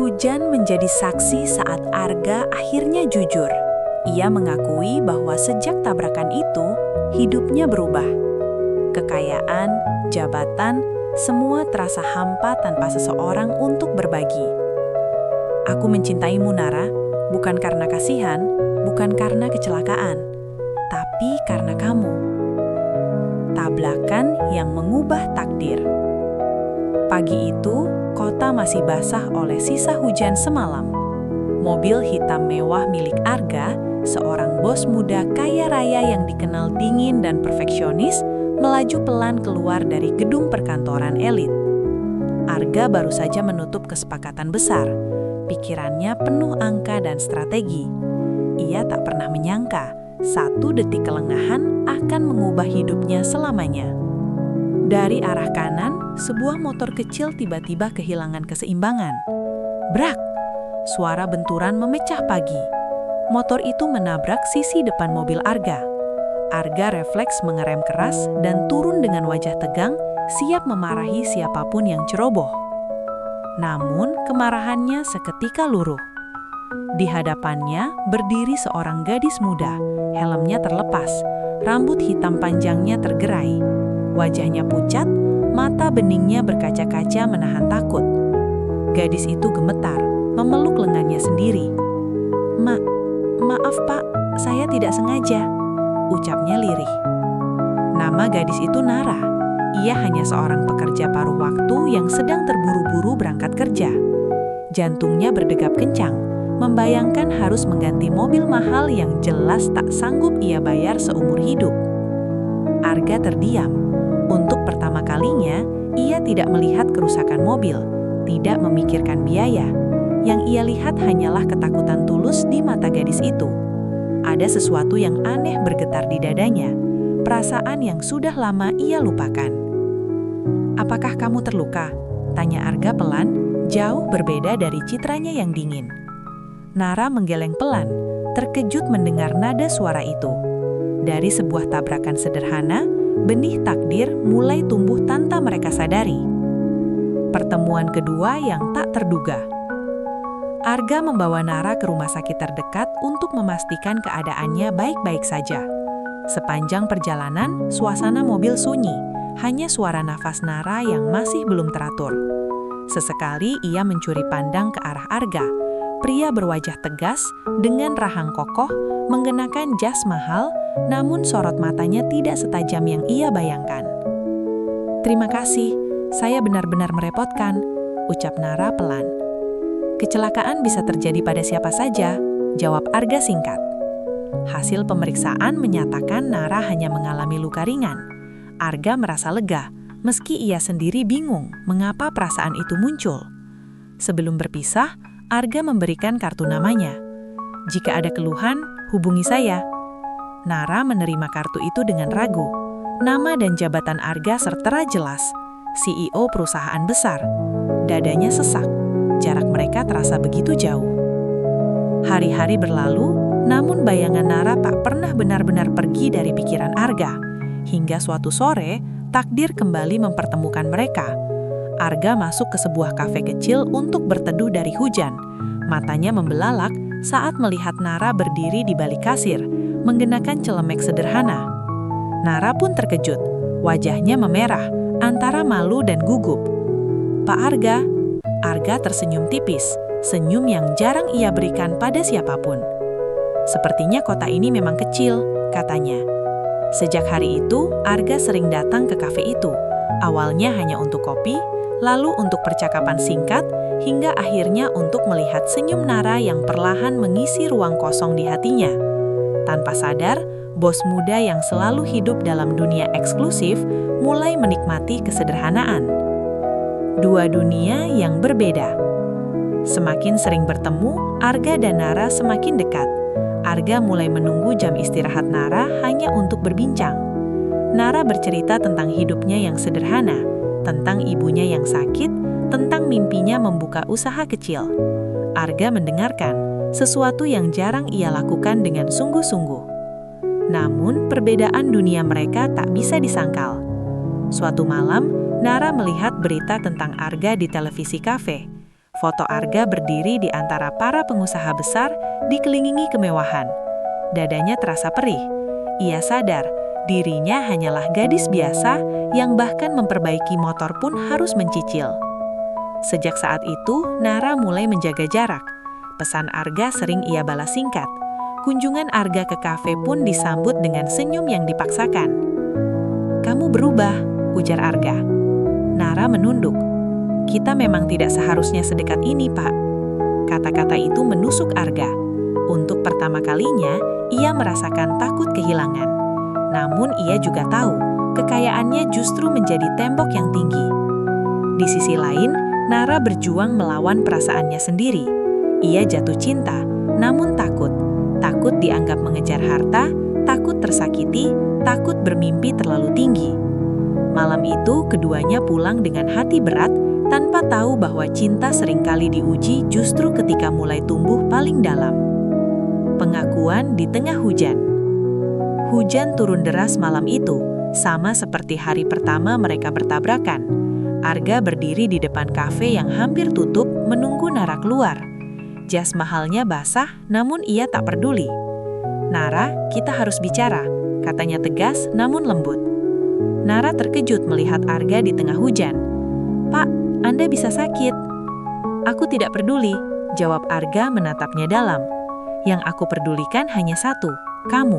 Hujan menjadi saksi saat Arga akhirnya jujur. Ia mengakui bahwa sejak tabrakan itu, hidupnya berubah. Kekayaan, jabatan, semua terasa hampa tanpa seseorang untuk berbagi. Aku mencintaimu, Nara, bukan karena kasihan, bukan karena kecelakaan, tapi karena kamu. Tabrakan yang mengubah takdir. Pagi itu, kota masih basah oleh sisa hujan semalam. Mobil hitam mewah milik Arga, seorang bos muda kaya raya yang dikenal dingin dan perfeksionis, melaju pelan keluar dari gedung perkantoran elit. Arga baru saja menutup kesepakatan besar. Pikirannya penuh angka dan strategi. Ia tak pernah menyangka, satu detik kelengahan akan mengubah hidupnya selamanya. Dari arah kanan, sebuah motor kecil tiba-tiba kehilangan keseimbangan. Brak! Suara benturan memecah pagi. Motor itu menabrak sisi depan mobil Arga. Arga refleks mengerem keras dan turun dengan wajah tegang, siap memarahi siapapun yang ceroboh. Namun, kemarahannya seketika luruh. Di hadapannya berdiri seorang gadis muda, helmnya terlepas, rambut hitam panjangnya tergerai. Wajahnya pucat, mata beningnya berkaca-kaca menahan takut. Gadis itu gemetar, memeluk lengannya sendiri. Maaf Pak, saya tidak sengaja, ucapnya lirih. Nama gadis itu Nara. Ia hanya seorang pekerja paruh waktu yang sedang terburu-buru berangkat kerja. Jantungnya berdegap kencang, membayangkan harus mengganti mobil mahal yang jelas tak sanggup ia bayar seumur hidup. Arga terdiam. Untuk pertama kalinya, ia tidak melihat kerusakan mobil, tidak memikirkan biaya. Yang ia lihat hanyalah ketakutan tulus di mata gadis itu. Ada sesuatu yang aneh bergetar di dadanya, perasaan yang sudah lama ia lupakan. "Apakah kamu terluka?" tanya Arga pelan, jauh berbeda dari citranya yang dingin. Nara menggeleng pelan, terkejut mendengar nada suara itu. Dari sebuah tabrakan sederhana, benih takdir mulai tumbuh tanpa mereka sadari. Pertemuan kedua yang tak terduga. Arga membawa Nara ke rumah sakit terdekat untuk memastikan keadaannya baik-baik saja. Sepanjang perjalanan, suasana mobil sunyi, hanya suara nafas Nara yang masih belum teratur. Sesekali ia mencuri pandang ke arah Arga, pria berwajah tegas, dengan rahang kokoh, mengenakan jas mahal, namun sorot matanya tidak setajam yang ia bayangkan. "Terima kasih, saya benar-benar merepotkan," ucap Nara pelan. "Kecelakaan bisa terjadi pada siapa saja," jawab Arga singkat. Hasil pemeriksaan menyatakan Nara hanya mengalami luka ringan. Arga merasa lega, meski ia sendiri bingung mengapa perasaan itu muncul. Sebelum berpisah, Arga memberikan kartu namanya. "Jika ada keluhan, hubungi saya." Nara menerima kartu itu dengan ragu. Nama dan jabatan Arga tertera jelas, CEO perusahaan besar. Dadanya sesak. Jarak mereka terasa begitu jauh. Hari-hari berlalu, namun bayangan Nara tak pernah benar-benar pergi dari pikiran Arga. Hingga suatu sore, takdir kembali mempertemukan mereka. Arga masuk ke sebuah kafe kecil untuk berteduh dari hujan. Matanya membelalak saat melihat Nara berdiri di balik kasir, mengenakan celemek sederhana. Nara pun terkejut, wajahnya memerah, antara malu dan gugup. "Pak Arga." Arga tersenyum tipis, senyum yang jarang ia berikan pada siapapun. "Sepertinya kota ini memang kecil," katanya. Sejak hari itu, Arga sering datang ke kafe itu. Awalnya hanya untuk kopi, lalu untuk percakapan singkat, hingga akhirnya untuk melihat senyum Nara yang perlahan mengisi ruang kosong di hatinya. Tanpa sadar, bos muda yang selalu hidup dalam dunia eksklusif mulai menikmati kesederhanaan. Dua dunia yang berbeda. Semakin sering bertemu, Arga dan Nara semakin dekat. Arga mulai menunggu jam istirahat Nara hanya untuk berbincang. Nara bercerita tentang hidupnya yang sederhana, tentang ibunya yang sakit, tentang mimpinya membuka usaha kecil. Arga mendengarkan, sesuatu yang jarang ia lakukan dengan sungguh-sungguh. Namun, perbedaan dunia mereka tak bisa disangkal. Suatu malam, Nara melihat berita tentang Arga di televisi kafe. Foto Arga berdiri di antara para pengusaha besar, dikelilingi kemewahan. Dadanya terasa perih. Ia sadar, dirinya hanyalah gadis biasa yang bahkan memperbaiki motor pun harus mencicil. Sejak saat itu, Nara mulai menjaga jarak. Pesan Arga sering ia balas singkat. Kunjungan Arga ke kafe pun disambut dengan senyum yang dipaksakan. "Kamu berubah," ujar Arga. Nara menunduk. "Kita memang tidak seharusnya sedekat ini, Pak." Kata-kata itu menusuk Arga. Untuk pertama kalinya, ia merasakan takut kehilangan. Namun ia juga tahu, kekayaannya justru menjadi tembok yang tinggi. Di sisi lain, Nara berjuang melawan perasaannya sendiri. Ia jatuh cinta, namun takut. Takut dianggap mengejar harta, takut tersakiti, takut bermimpi terlalu tinggi. Malam itu, keduanya pulang dengan hati berat, tanpa tahu bahwa cinta seringkali diuji justru ketika mulai tumbuh paling dalam. Pengakuan di tengah hujan. Hujan turun deras malam itu, sama seperti hari pertama mereka bertabrakan. Arga berdiri di depan kafe yang hampir tutup, menunggu Nara keluar. Jas mahalnya basah, namun ia tak peduli. "Nara, kita harus bicara," katanya tegas namun lembut. Nara terkejut melihat Arga di tengah hujan. "Pak, Anda bisa sakit." "Aku tidak peduli," jawab Arga menatapnya dalam. "Yang aku pedulikan hanya satu, kamu."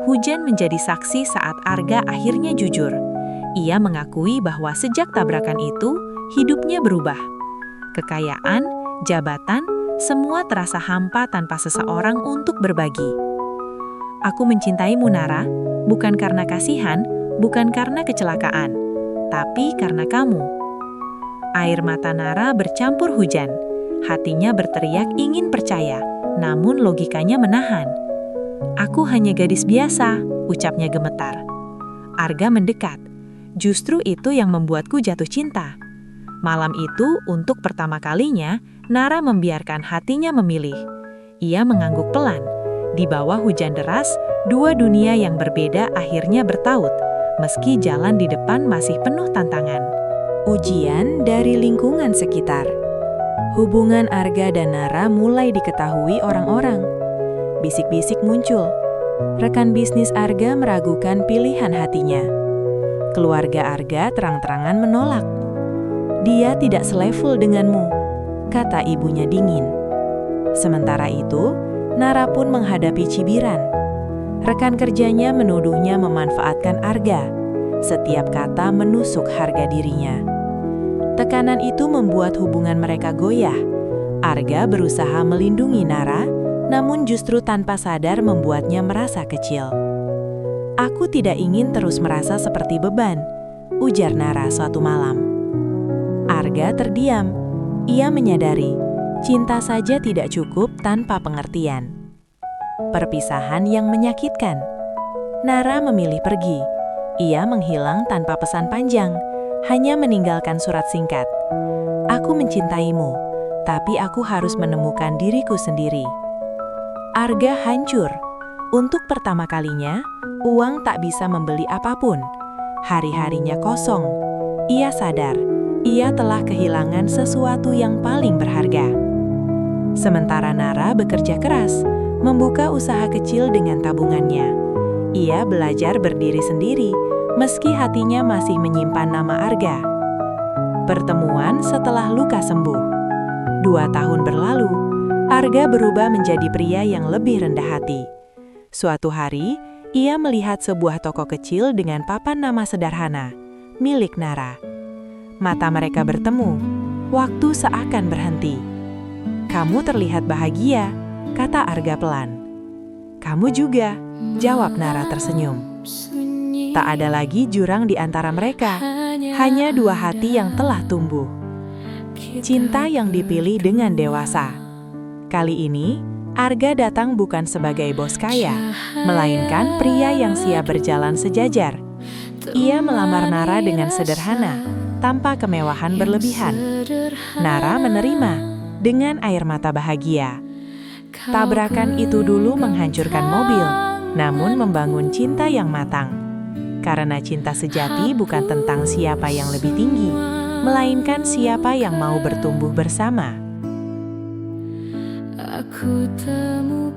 Hujan menjadi saksi saat Arga akhirnya jujur. Ia mengakui bahwa sejak tabrakan itu, hidupnya berubah. Kekayaan, jabatan, semua terasa hampa tanpa seseorang untuk berbagi. "Aku mencintaimu, Nara, bukan karena kasihan, bukan karena kecelakaan, tapi karena kamu." Air mata Nara bercampur hujan. Hatinya berteriak ingin percaya, namun logikanya menahan. "Aku hanya gadis biasa," ucapnya gemetar. Arga mendekat. "Justru itu yang membuatku jatuh cinta." Malam itu, untuk pertama kalinya, Nara membiarkan hatinya memilih. Ia mengangguk pelan. Di bawah hujan deras, dua dunia yang berbeda akhirnya bertaut, meski jalan di depan masih penuh tantangan. Ujian dari lingkungan sekitar. Hubungan Arga dan Nara mulai diketahui orang-orang. Bisik-bisik muncul. Rekan bisnis Arga meragukan pilihan hatinya. Keluarga Arga terang-terangan menolak. "Dia tidak selevel denganmu," kata ibunya dingin. Sementara itu, Nara pun menghadapi cibiran. Rekan kerjanya menuduhnya memanfaatkan Arga. Setiap kata menusuk harga dirinya. Tekanan itu membuat hubungan mereka goyah. Arga berusaha melindungi Nara, namun justru tanpa sadar membuatnya merasa kecil. "Aku tidak ingin terus merasa seperti beban," ujar Nara suatu malam. Arga terdiam. Ia menyadari, cinta saja tidak cukup tanpa pengertian. Perpisahan yang menyakitkan. Nara memilih pergi. Ia menghilang tanpa pesan panjang, hanya meninggalkan surat singkat. "Aku mencintaimu, tapi aku harus menemukan diriku sendiri." Arga hancur. Untuk pertama kalinya, uang tak bisa membeli apapun. Hari-harinya kosong. Ia sadar, ia telah kehilangan sesuatu yang paling berharga. Sementara Nara bekerja keras, membuka usaha kecil dengan tabungannya. Ia belajar berdiri sendiri, meski hatinya masih menyimpan nama Arga. Pertemuan setelah luka sembuh. 2 tahun berlalu, Arga berubah menjadi pria yang lebih rendah hati. Suatu hari, ia melihat sebuah toko kecil dengan papan nama sederhana, milik Nara. Mata mereka bertemu, waktu seakan berhenti. "Kamu terlihat bahagia," kata Arga pelan. "Kamu juga," jawab Nara tersenyum. Tak ada lagi jurang di antara mereka, hanya dua hati yang telah tumbuh. Cinta yang dipilih dengan dewasa. Kali ini, Arga datang bukan sebagai bos kaya, melainkan pria yang siap berjalan sejajar. Ia melamar Nara dengan sederhana, tanpa kemewahan berlebihan. Nara menerima dengan air mata bahagia. Tabrakan itu dulu menghancurkan mobil, namun membangun cinta yang matang. Karena cinta sejati bukan tentang siapa yang lebih tinggi, melainkan siapa yang mau bertumbuh bersama. Aku temukan